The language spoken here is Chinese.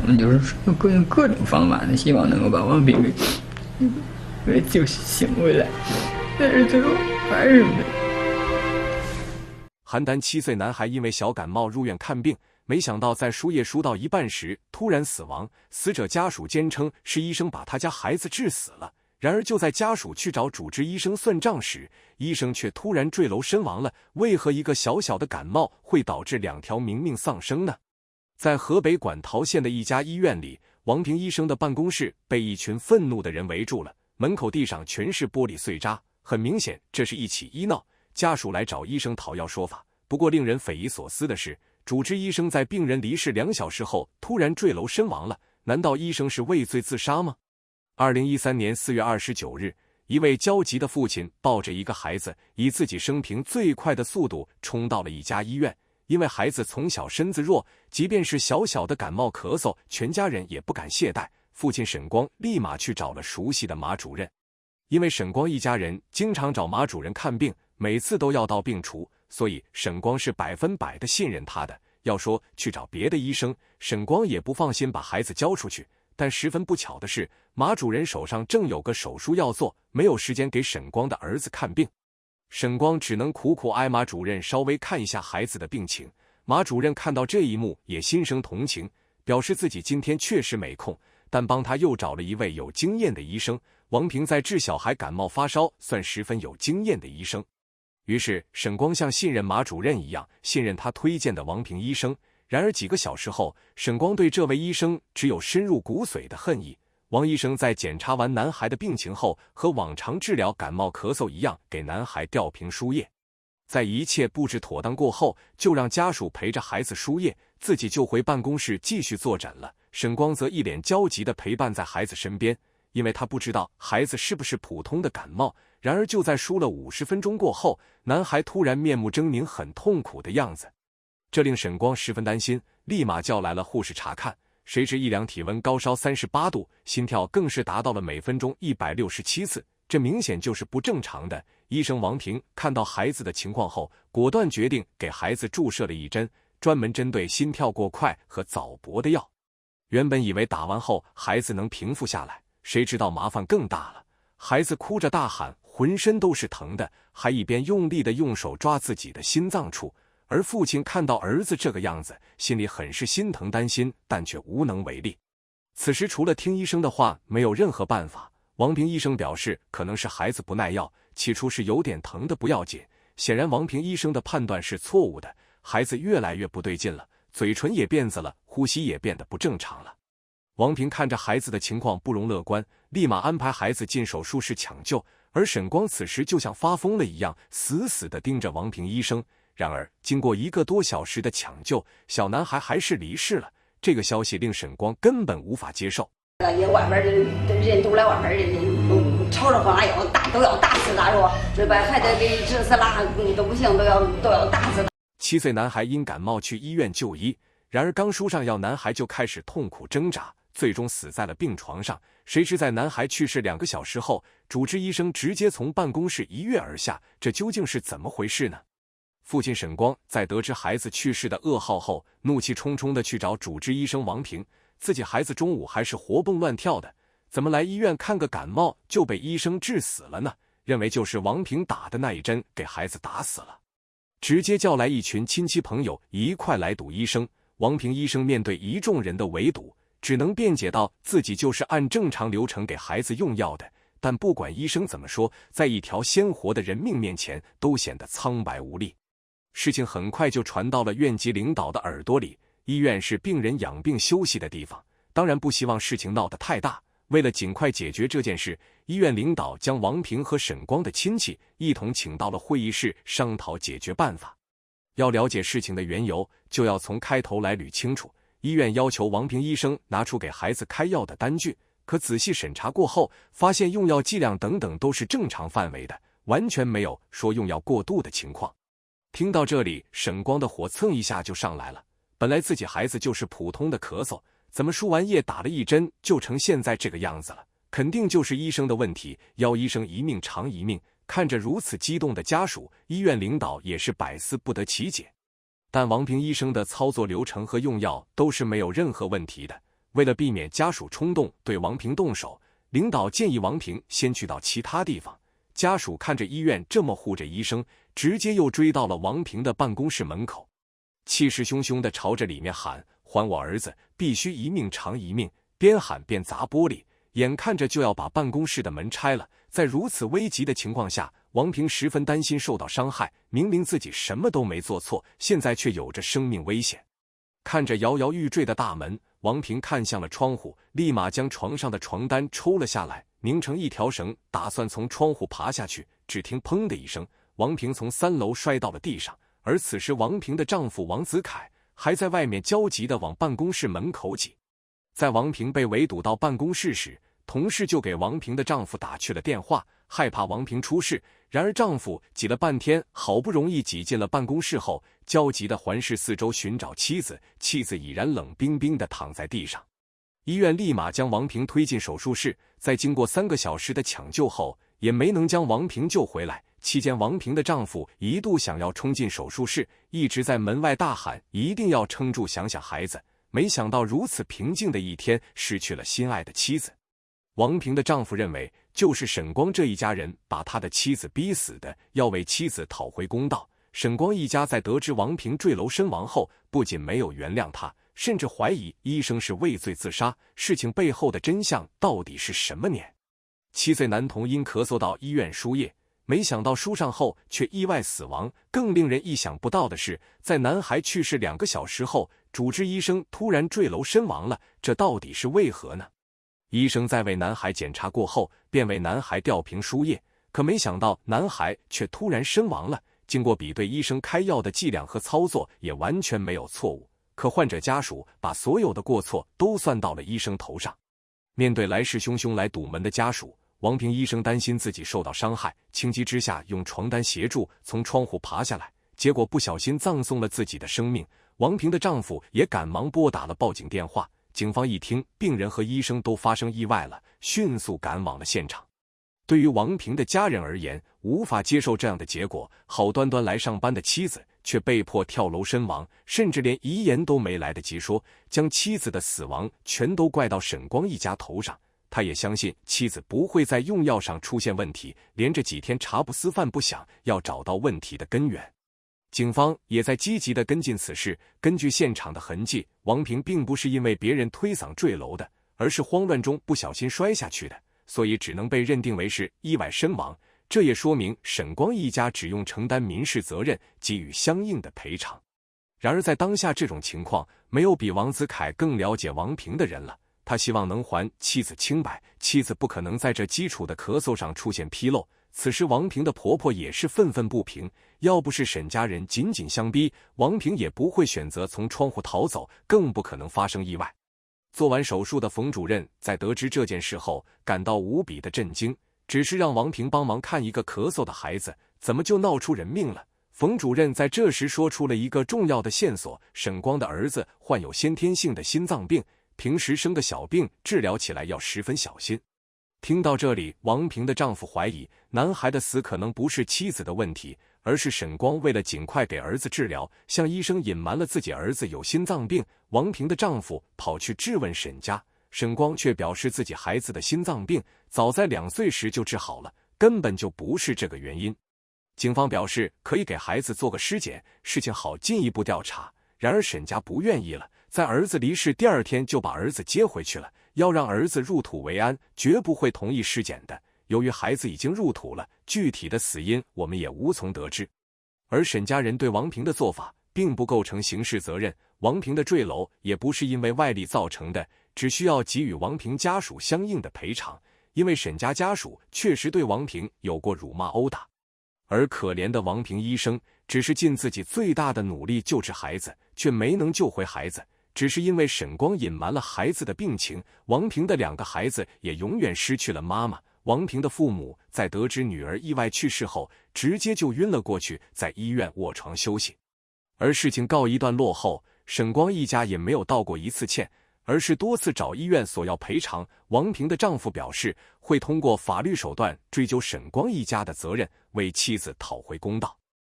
我们就是用各种方法呢，希望能够把王平给救醒回来，但是最后还是没。邯郸7岁男孩因为小感冒入院看病，没想到在输液输到一半时突然死亡。死者家属坚称是医生把他家孩子治死了。然而就在家属去找主治医生算账时，医生却突然坠楼身亡了。为何一个小小的感冒会导致2条明命丧生呢？在河北馆陶县的一家医院里，王平医生的办公室被一群愤怒的人围住了，门口地上全是玻璃碎渣，很明显这是一起医闹。家属来找医生讨要说法，不过令人匪夷所思的是，主治医生在病人离世2小时后突然坠楼身亡了，难道医生是畏罪自杀吗？2013年4月29日，一位焦急的父亲抱着一个孩子，以自己生平最快的速度冲到了一家医院。因为孩子从小身子弱，即便是小小的感冒咳嗽，全家人也不敢懈怠。父亲沈光立马去找了熟悉的马主任。因为沈光一家人经常找马主任看病，每次都药到病除，所以沈光是100%的信任他的。要说去找别的医生，沈光也不放心把孩子交出去。但十分不巧的是，马主任手上正有个手术要做，没有时间给沈光的儿子看病。沈光只能苦苦挨马主任稍微看一下孩子的病情。马主任看到这一幕也心生同情，表示自己今天确实没空，但帮他又找了一位有经验的医生。王平在治小孩感冒发烧算十分有经验的医生，于是沈光像信任马主任一样信任他推荐的王平医生。然而几个小时后，沈光对这位医生只有深入骨髓的恨意。王医生在检查完男孩的病情后，和往常治疗感冒咳嗽一样，给男孩吊瓶输液。在一切布置妥当过后，就让家属陪着孩子输液，自己就回办公室继续坐诊了。沈光则一脸焦急地陪伴在孩子身边，因为他不知道孩子是不是普通的感冒。然而就在输了50分钟过后，男孩突然面目狰狞，很痛苦的样子，这令沈光十分担心，立马叫来了护士查看。谁知一量体温高烧38度，心跳更是达到了每分钟167次，这明显就是不正常的。医生王平看到孩子的情况后，果断决定给孩子注射了一针专门针对心跳过快和早搏的药。原本以为打完后孩子能平复下来，谁知道麻烦更大了。孩子哭着大喊，浑身都是疼的，还一边用力地用手抓自己的心脏处。而父亲看到儿子这个样子，心里很是心疼担心，但却无能为力。此时除了听医生的话，没有任何办法。王平医生表示，可能是孩子不耐药，起初是有点疼的不要紧。显然王平医生的判断是错误的，孩子越来越不对劲了，嘴唇也变紫了，呼吸也变得不正常了。王平看着孩子的情况不容乐观，立马安排孩子进手术室抢救。而沈光此时就像发疯了一样，死死地盯着王平医生。然而经过1个多小时的抢救，小男孩还是离世了。这个消息令沈光根本无法接受。外面的人都来外面人吵着话都要打死他，说这把孩子给治死了都不行，都要打死他。7岁男孩因感冒去医院就医，然而刚输上药，男孩就开始痛苦挣扎，最终死在了病床上。谁知在男孩去世2个小时后，主治医生直接从办公室一跃而下，这究竟是怎么回事呢？父亲沈光在得知孩子去世的噩耗后，怒气冲冲地去找主治医生王平。自己孩子中午还是活蹦乱跳的，怎么来医院看个感冒就被医生治死了呢？认为就是王平打的那一针给孩子打死了，直接叫来一群亲戚朋友一块来堵医生。王平医生面对一众人的围堵，只能辩解道自己就是按正常流程给孩子用药的。但不管医生怎么说，在一条鲜活的人命面前，都显得苍白无力。事情很快就传到了院级领导的耳朵里。医院是病人养病休息的地方，当然不希望事情闹得太大。为了尽快解决这件事，医院领导将王平和沈光的亲戚一同请到了会议室，商讨解决办法。要了解事情的缘由，就要从开头来捋清楚。医院要求王平医生拿出给孩子开药的单据，可仔细审查过后，发现用药剂量等等都是正常范围的，完全没有说用药过度的情况。听到这里，沈光的火蹭一下就上来了。本来自己孩子就是普通的咳嗽，怎么输完液打了一针就成现在这个样子了？肯定就是医生的问题，要医生一命偿一命。看着如此激动的家属，医院领导也是百思不得其解。但王平医生的操作流程和用药都是没有任何问题的。为了避免家属冲动对王平动手，领导建议王平先去到其他地方。家属看着医院这么护着医生，直接又追到了王平的办公室门口，气势汹汹地朝着里面喊：“还我儿子，必须一命偿一命！”边喊边砸玻璃，眼看着就要把办公室的门拆了。在如此危急的情况下，王平十分担心受到伤害，明明自己什么都没做错，现在却有着生命危险。看着摇摇欲坠的大门，王平看向了窗户，立马将床上的床单抽了下来，拧成一条绳，打算从窗户爬下去。只听砰的一声，王平从3楼摔到了地上。而此时王平的丈夫王子凯还在外面焦急地往办公室门口挤。在王平被围堵到办公室时，同事就给王平的丈夫打去了电话，害怕王平出事。然而丈夫挤了半天，好不容易挤进了办公室后，焦急地环视四周寻找妻子，妻子已然冷冰冰地躺在地上。医院立马将王平推进手术室，在经过3个小时的抢救后，也没能将王平救回来。期间王平的丈夫一度想要冲进手术室，一直在门外大喊一定要撑住，想想孩子。没想到如此平静的一天，失去了心爱的妻子。王平的丈夫认为就是沈光这一家人把他的妻子逼死的，要为妻子讨回公道。沈光一家在得知王平坠楼身亡后，不仅没有原谅他，甚至怀疑医生是畏罪自杀。事情背后的真相到底是什么呢？7岁男童因咳嗽到医院输液，没想到输上后却意外死亡。更令人意想不到的是，在男孩去世2个小时后，主治医生突然坠楼身亡了，这到底是为何呢？医生在为男孩检查过后，便为男孩吊瓶输液，可没想到男孩却突然身亡了。经过比对，医生开药的剂量和操作也完全没有错误，可患者家属把所有的过错都算到了医生头上。面对来势汹汹来堵门的家属，王平医生担心自己受到伤害，情急之下用床单协助从窗户爬下来，结果不小心葬送了自己的生命。王平的丈夫也赶忙拨打了报警电话。警方一听病人和医生都发生意外了，迅速赶往了现场。对于王平的家人而言，无法接受这样的结果，好端端来上班的妻子却被迫跳楼身亡，甚至连遗言都没来得及说，将妻子的死亡全都怪到沈光一家头上。他也相信妻子不会在用药上出现问题，连着几天茶不思饭不想，要找到问题的根源。警方也在积极地跟进此事。根据现场的痕迹，王平并不是因为别人推搡坠楼的，而是慌乱中不小心摔下去的，所以只能被认定为是意外身亡。这也说明沈光一家只用承担民事责任，给予相应的赔偿。然而在当下这种情况，没有比王子凯更了解王平的人了。他希望能还妻子清白，妻子不可能在这基础的咳嗽上出现纰漏。此时王平的婆婆也是愤愤不平，要不是沈家人紧紧相逼，王平也不会选择从窗户逃走，更不可能发生意外。做完手术的冯主任在得知这件事后感到无比的震惊，只是让王平帮忙看一个咳嗽的孩子，怎么就闹出人命了？冯主任在这时说出了一个重要的线索：沈光的儿子患有先天性的心脏病，平时生个小病，治疗起来要十分小心。听到这里，王平的丈夫怀疑男孩的死可能不是妻子的问题，而是沈光为了尽快给儿子治疗，向医生隐瞒了自己儿子有心脏病。王平的丈夫跑去质问沈家，沈光却表示自己孩子的心脏病早在2岁时就治好了，根本就不是这个原因。警方表示可以给孩子做个尸检，事情好进一步调查。然而沈家不愿意了，在儿子离世第2天就把儿子接回去了，要让儿子入土为安，绝不会同意尸检的。由于孩子已经入土了，具体的死因我们也无从得知。而沈家人对王平的做法并不构成刑事责任，王平的坠楼也不是因为外力造成的，只需要给予王平家属相应的赔偿，因为沈家家属确实对王平有过辱骂殴打。而可怜的王平医生只是尽自己最大的努力救治孩子，却没能救回孩子，只是因为沈光隐瞒了孩子的病情，王平的2个孩子也永远失去了妈妈。王平的父母在得知女儿意外去世后，直接就晕了过去，在医院卧床休息。而事情告一段落后，沈光一家也没有道过一次歉，而是多次找医院索要赔偿。王平的丈夫表示会通过法律手段追究沈光一家的责任，为妻子讨回公道。